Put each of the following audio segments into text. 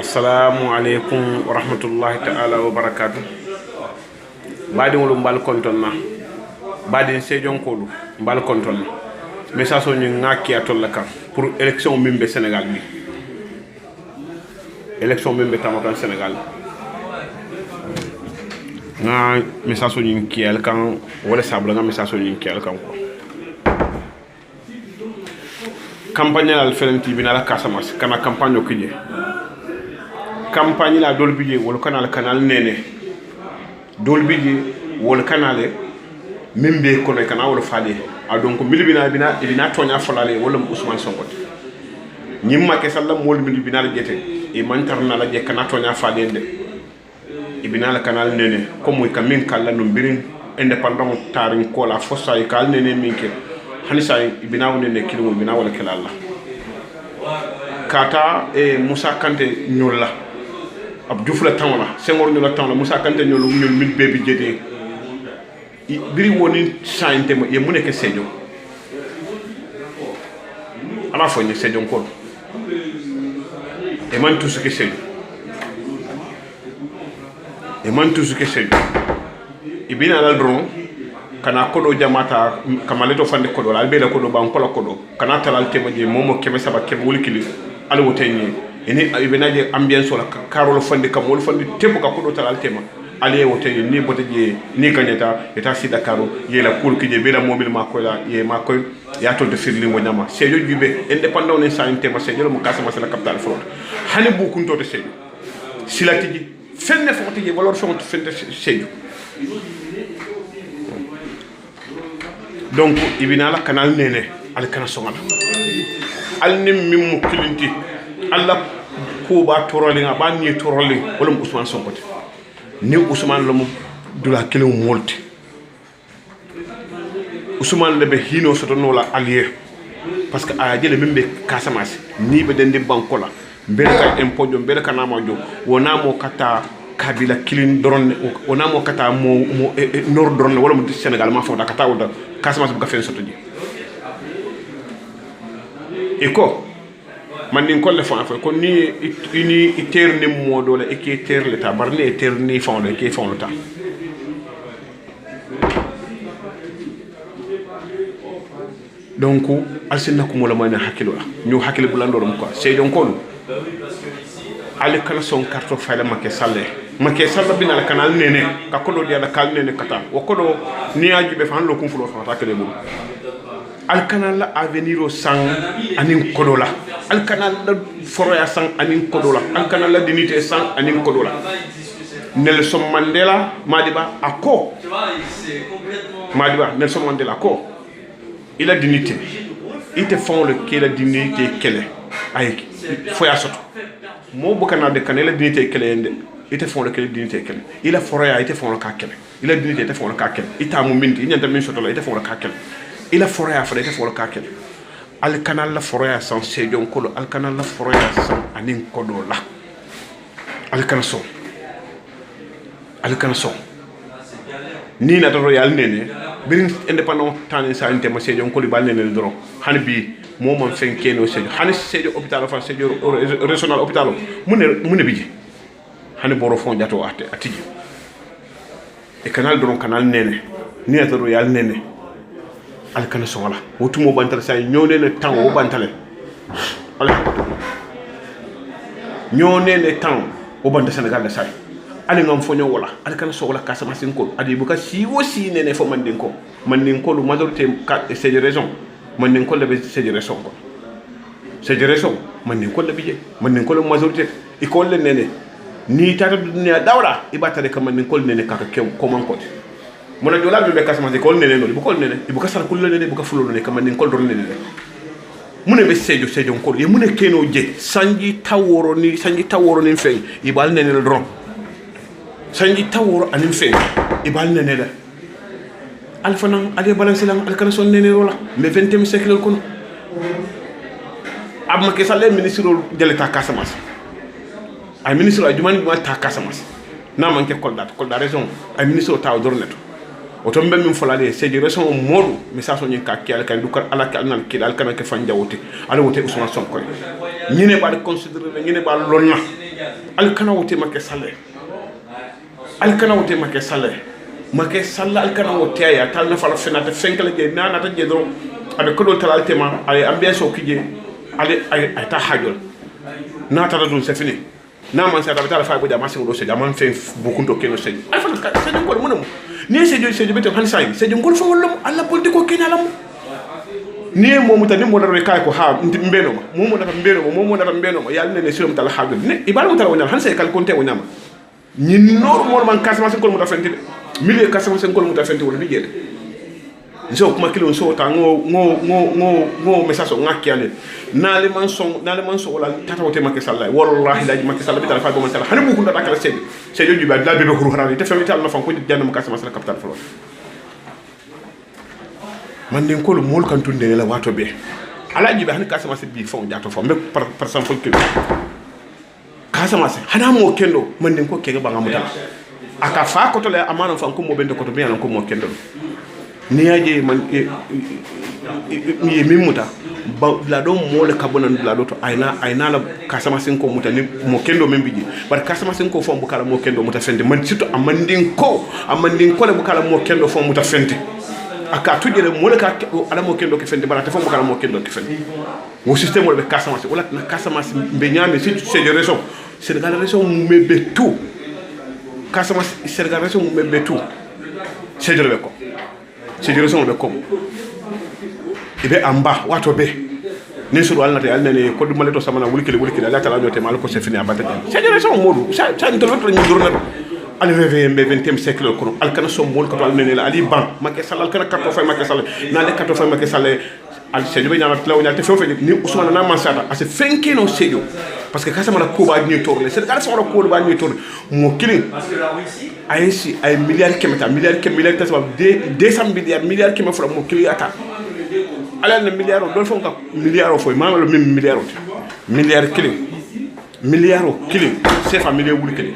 Assalamu alaikum wa rahmatullahi ta'ala wa barakatuh. Badi ngolu mbal kontonna. Badi sejon kolu mbal kontonna. Message so ñu ngaki atol la kan pour élection mimbe Sénégal bi. Élection mimbe tamakan Sénégal. Nga message so ñu kiel kan wala sabla nga message so ñu kiel kan ko. Campagne al felenti bi na la Casamance kana campagne o kije. Campagne la dolbije wol canal nene dolbije wol canal membe kono kana wol faade a donc milibina bina tonya folale wala Ousmane Sonko nyimma ke salla mol milibina la jete e mantarna la je kana tonya faade de ibina la canal nene comme moy kamin kala no birin indépendant tarin ko la fossa e kal nene minke hanisa ibina wonne kilimo ibina wala kelalla kata e Moussa Kanté nyolla ab Diouf la tan la Senghor ñu la tan la Moussa Kanté ñoo lu ñul mit bebi jété biri woni sainte mo ye mu nekk Sédhiou ala fo ni Sédhiou ko e man tout ce que Sédhiou e man tout ce que Sédhiou ibina la dron kana kodo jamata kamaleto fande kodo la be la kodo ban ko la kodo kana talal tema je momo kebe saba kebe wulikili ala woteni ene ibenaje ambiance wala karolo fandi kam wol fandi tembo ka kodo talal tema ali wote ni bote je ni kanyata eta si dakaro ye la cour ki je bela mobile makola ye makoy ya to de firli mo nyama Sédhiou jube indépendant ne sa tema Sédhiou mo Casamance la capitale front hani bu kunto de Sédhiou silati ji fenne foti je valor font fenne Sédhiou donc ibina la canal nene al kana songala al nim mim kilinti alla ko ba torolinga ba ni toroling wala Ousmane Sonko ni Ousmane lamu dula kelen molti Ousmane lebe hino soto no la allié parce que a jele membe Casamance ni be dendi bankola mbele ka impojo mbele ka namajo wona mo kata kabila kilin doron wona mo kata mo nord doron wala mo Sénégal ma fota kata wala Casamance bu ka fen soto ji eko man ni ko le fa ko ni iter ni modo le e ki ter l'état bar ni ter ni fond le ki fond l'état donc alsinna ko mo la man hakilo la ñu hakilo bu la ndoro ko sey don ko ale kala son carte fayla make salle bina la canal nene ka ko do dia la kal nene kata o ko do ni ajube fan lo kum fulo fa ta kele bu al canal la avenir au sang anin kodola al canal la foroya sang anin kodola al canal la dignité sang anin kodola Nelson Mandela Madiba ako Madiba Nelson Mandela ko il a dignité il te font le qui la dignité kele ay foya soto mo bokana de canal la dignité kele ende il te font le qui dignité kele il a foroya il te font le ka kele il a dignité te font le ka kele ita mo minti ñanta min soto la il te font le ka kele il a forêt à faire pour le caquel al canal la forêt à sans Sédhiou kolo al canal la forêt à sans anin kodo la al canson ni na do yal nene birin indépendant tan sa inte ma Sédhiou kolo bal nene doro han bi mo man fen keno Sédhiou han Sédhiou hôpital fa Sédhiou régional hôpital mune biji han boro fon jato atiji e canal doro canal nene ni na do yal nene al kana songola wotumo bantal say ñonene tan o bantale ala ko ñonene tan o banta Sénégal da say ali ngam fo ñowola al kana songola Casamance ko adi bu ka si wosi nene fo man den ko lu majorité c'est de raison man den ko le c'est de raison ko c'est de raison man den ko le bije man den ko le majorité e ko le nene ni tata dunya dawla ibatale ka man den ko nene ka ko man ko mona jola be Casamance ko nene no bu ko nene bu ka sar ko nene bu ka fulo nene kam nene ko do nene mune be Sédhiou ko ye mune keno je sanji taworo ni fen ibal nene le dron sanji taworo anin fen ibal nene la alfanan ale balance lan alkana son nene rola mais 20e siècle ko abma ke salé ministre de l'état Casamance ay ministre ajumani ma ta Casamance na man ke Kolda raison ay ministre taw dorneto oto mbem min folale Sédhiou raison modu message on ka kial kan dukar ala kan nan kidal kan ke fanja wote ala wote Ousmane Sonko ñine ba considérer ñine ba lonna al kana wote Macky Sall al kana wote Macky Sall Macky Sall al kana wote ya tal na fala fenata fenkala je nana ta je do abe ko dol talal tema ay ambiance kije ale ay ta hajol na ta dun c'est fini na man sa ta fa bo jama singo do se jama fe bukunto keno se ay fa ka se ngol munum ni se jo beto han sai se jo ngol fa wolum alla politiko kenalam ni momu tani mo daro kay ko ha mbeno ma momu na mbeno ma yalla ne sirum tal hagul ne ibal mo tar wonal han sai kal konte wonama ni normal man kasama sen ko mo ta fenti milieu kasama sen ko mo ta fenti wala ni jede so kuma kilo so ta ngo message ngaki ale na le man so wala tata wote Macky Sall wallahi la Macky Sall bi ta fa go man sala hani bu ko ndata kala sedi sejo juba la bebe ko xurani te fami tal na fa ko janna kasama sala capital flo man den ko mol kan tunde la wato be ala jibe hani kasama se bi fon jato fo me par exemple que kasama se hana mo kendo man den ko kege banga mutal aka fa ko to le amana fa ko mo bende ko to be ko mo kendo ni yaje man mi mimuta ba la do mole kabonan la do to ayna la kasama sen ko muta ni mo kendo membiji bar kasama sen ko fo bu kala mo kendo muta fende man surtout amandin ko le bu kala mo kendo fo muta fende aka tudire mole ka ala mo kendo ke fende bana te fo bu kala mo kendo ke fende wo système wala be kasama wala na kasama be nyame c'est de raison c'est de raison mebe tout kasama c'est de raison mebe tout c'est de ko c'est de raison be ko ibe amba wato be ne suru alna te alna ne ko dum maleto samana wulikele ala tala nyote mal ko c'est fini abata c'est de raison modu ça ndol to ñu durna al réveil mbe 20e siècle ko al kana so mol ko to alne la ali ban Macky Sall al kana katto fay Macky Sall na le katto fay Macky Sall al sejo be nyama tlaw nyal te fo ni Ousmane na man sata ase fenke no sejo parce que kasama la ko ba ni tourner c'est ka sama ko ba ni tourner mo kilin ay si ay milliards milliards tasba 200 milliards kema fura mo kiliyata ala na milliards do fon ka milliards fo ma lo même milliards kilin c'est fa milliards wuli kilin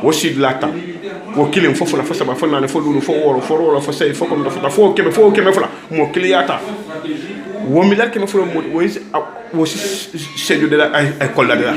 wosi de lata wo kilin fofu la fa saba fa na fo lulu fo woro fo rolo fo sey fo ko do fo keme fula mo kiliyata wo milliards kema fura mo wo sejo de la ay kolla de la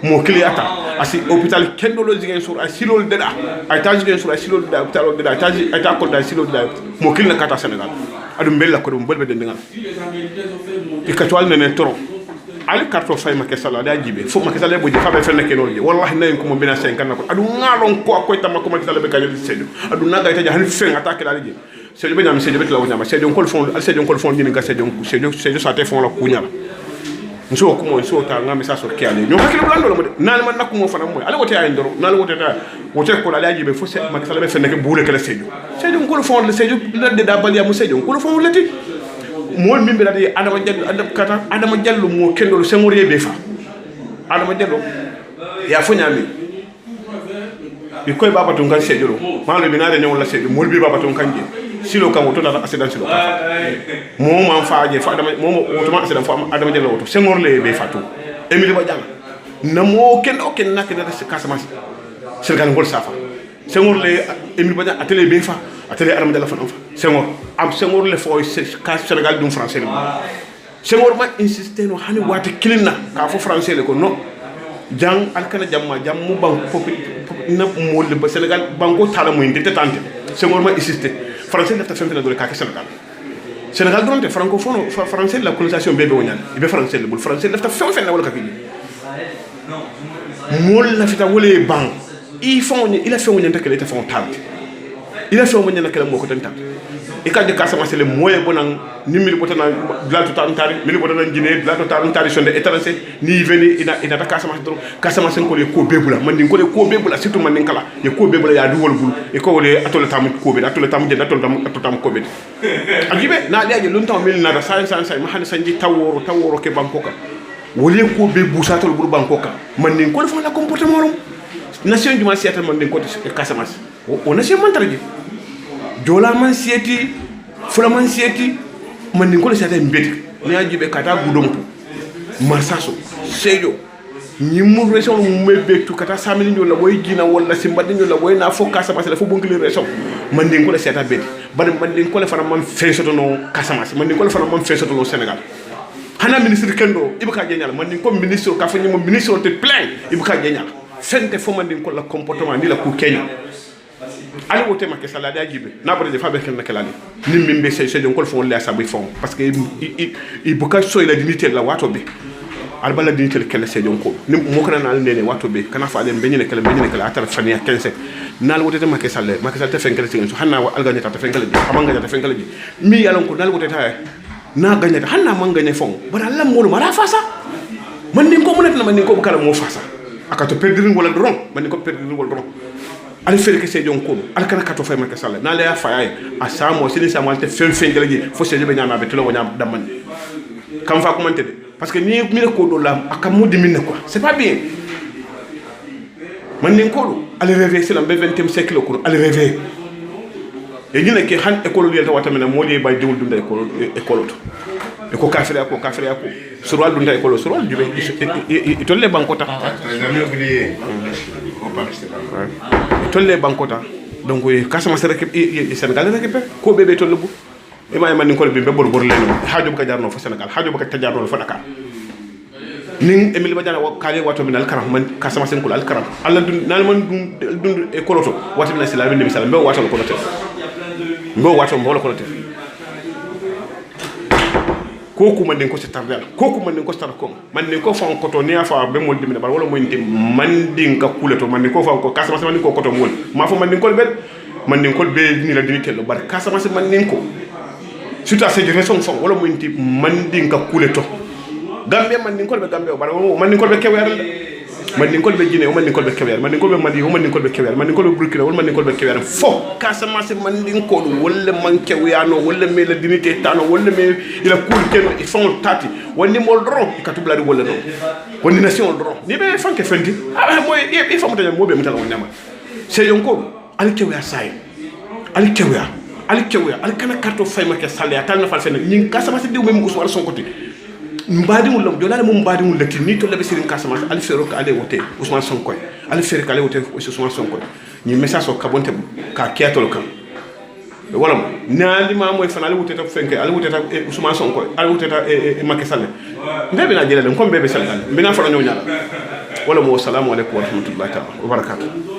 mo kiliyata asi hôpital kendo lo jigen sur ay silol de la ay taji jigen sur ay silol de la hôpital de la taji ay ta ko da silol de la mo kilina kata Sénégal adu mbella ko dum belbe de ngal e ka toal nene toro ali karto fay Macky Sall da jibe fo Macky Sall bo ji fa be fenne kenol je wallahi nayin ko mo bina 50 ko adu ngalon ko ko tam ko Macky Sall be kanyel sedo adu naga ita han fen attaque la ji sedo be nyam sedo be la wonyama sedo ko fon ni nga sedo sa te fon la kunyala nso ko mo nso ta ngam sa so kiale ñoo hakile blando mo nal man nakku mo fana moy ala wote ay ndoro nal wote ta wote ko la jibe fo se Macky Sall be fenne ke buule kala sedo ko fon le sedo la de da balia mo sedo ko fon lati mol mimbe dadi adama jallu mo kendol sengoriye be fa adama jallo ya fo nyami e koy baba ton kan sedo malo binare nyawol la sedo mol bi baba ton kanje silo kan woto da accident silo mo man faaje fa adama mo woto accident fa adama jallo woto sengor le be fatu Emile Badian na mo kendo ken nak da Casamance sergal ngol safa sengor le Emile Badian atelier be fa atelier adama jallo fa Senghor le fo ka Sénégal dum français le Senghor ma insister no hani wati kilina ka fo français le ko no jang alkana jamma jammu ban popi na mol ba Sénégal banko tala mo inde tante Senghor ma insister français lefta fempe do ka Sénégal donte francophone français la colonisation bébé wonyal ibe français le bul français lefta fempe na wala ka kiji mol la fita wolé ban il a fait on nyanta kele ta fon tante il a fait on nyanta kele moko tante e ka de Casamance le moyen bonan ni mil botana dlato tantari mil botana Guinée dlato tantari sonde étranger ni veni ina ta Casamance ko le ko bebula man din ko le ko bebula surtout man din kala e ko bebula ya duwol bul e ko le atole tam ko be atole tam je atole tam ko be ajibe na leje lun taw mil na da sai ma han sanji taworo ke bankoka wole ko be busatol bur bankoka man din ko le fa la comportement rom nation du ma siata man din ko Casamance o nation man tarji jola man sieti fula man sieti man ngol siata mbeti ni ajibe kata gudompu marsaso sejo nyimu région mebe tu kata samini nyola boy gina wala simbadi nyola boy na fo Casamance la fo bonkli région man ngol siata beti ban man ngol fana man fesoto no Casamance man ngol fana man fesoto no Sénégal hana ministre kendo ibuka jenyal man din ko ministre ka fa nyimo ministre te plein ibuka jenyal fente fo man din ko la comportement ni la ku kenya ali wote Macky Sall da jibe na bari de fa be ken kelani nim mimbe sey sey ko fon la sa bi fon parce que ibuka soy la dignité la wato be albala dignité kele sey ko nim mo kana na nene wato be kana fa len benyene kala atar fania 15 nal wote Macky Sall te fenkele ci so hanna wa alganya ta fenkele ji amanga ta fenkele ji mi yalon ko nal wote ta na gagné hanna man gagné fon bara lam molu mara fasa man nin ko munat na man nin ko bukala mo fasa akato perdre wala dron man nin ko perdre wala dron ali fere ke sejon ko al kana kato fay Macky Sall na la faay a samo sini samo te fenkele ji fo sejo be nyama be telo wonya damman kam fa commenter parce que ni mi ko do la akamudi minne quoi c'est pas bien man nin ko ali réveiller c'est le 20e siècle ko ali réveiller e ñu nekk han école yel tawata mena modi bay diwul dunda école to e ko kafira ko surwal dunda école surwal jube tolle bankota tolle bankota donc kasama sere ke Sénégal récupère ko bébé tolle bu e may man ko be bor leno haajo ka jarno fo Sénégal haajo ka tajarno fo Dakar ning Emile Badiane wa kale wato min alkaram man kasama sen ko alkaram alla dun nan man dun école to wato min sala min misala be wato ko to mbo wato mbo la ko te koku man den ko ci tardel koku man den ko tar ko man den ko fon ko to ne afa be mol dimina bar wala mo ndim man den ka kuleto man den ko fa ko kasama man ko to mol ma fo man den ko be man den ko be ni la dinité lo bar kasama man den ko surtout à cette raison fon wala mo ndim man den ka kuleto gambe man den ko be gambe bar man den ko be kewer man ni ko be Guinée man ni ko be Kébémer man ni ko be Mali man ni ko be Kébémer man ni ko be Burkina man ni ko be Kébémer fo Casamance man ni ko wala man kewiyano wala me la dignité tano wala me ila cool ken il font tati woni mo dron ikatublari wala no woni nation dron ni be fanke fendi ah moy il faut mutanya mo be mutala woni ma c'est yonko al kewiya say al kewiya al kana karto fay Macky Sall ya tal na fal fen ni Casamance diw même Ousmane Sonko mbadi mul lam jolale mum mbadi mul lati ni to labe sirin Casamance al fero ka ale wote Ousmane Sonko al fero ka ale wote Ousmane Sonko ni message o kabonte ka kiatol kam wala naali ma moy fanale wote ta fenke al wote ta Ousmane Sonko al wote ta Macky Sall ndebe na jelale ko bebe Sénégal mbina fa ñoo ñala wala mo assalamu alaykum wa rahmatullahi wa barakatuh